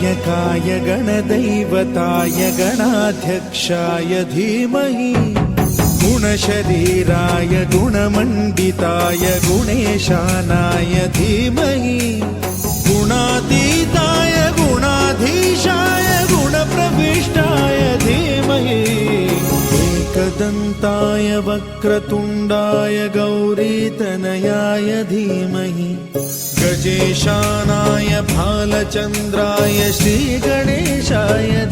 गणनायकाय गणदैवताय गणाध्यक्षाय धीमहि गुणशरीराय गुणमण्डिताय गुणेशानाय धीमहि गुणातीताय गुणाधीशाय गुणप्रविष्टाय धीमहि एकदन्ताय वक्रतुण्डाय गौरीतनयाय धीमहि गजेशानाय भालचन्द्राय श्रीगणेशाय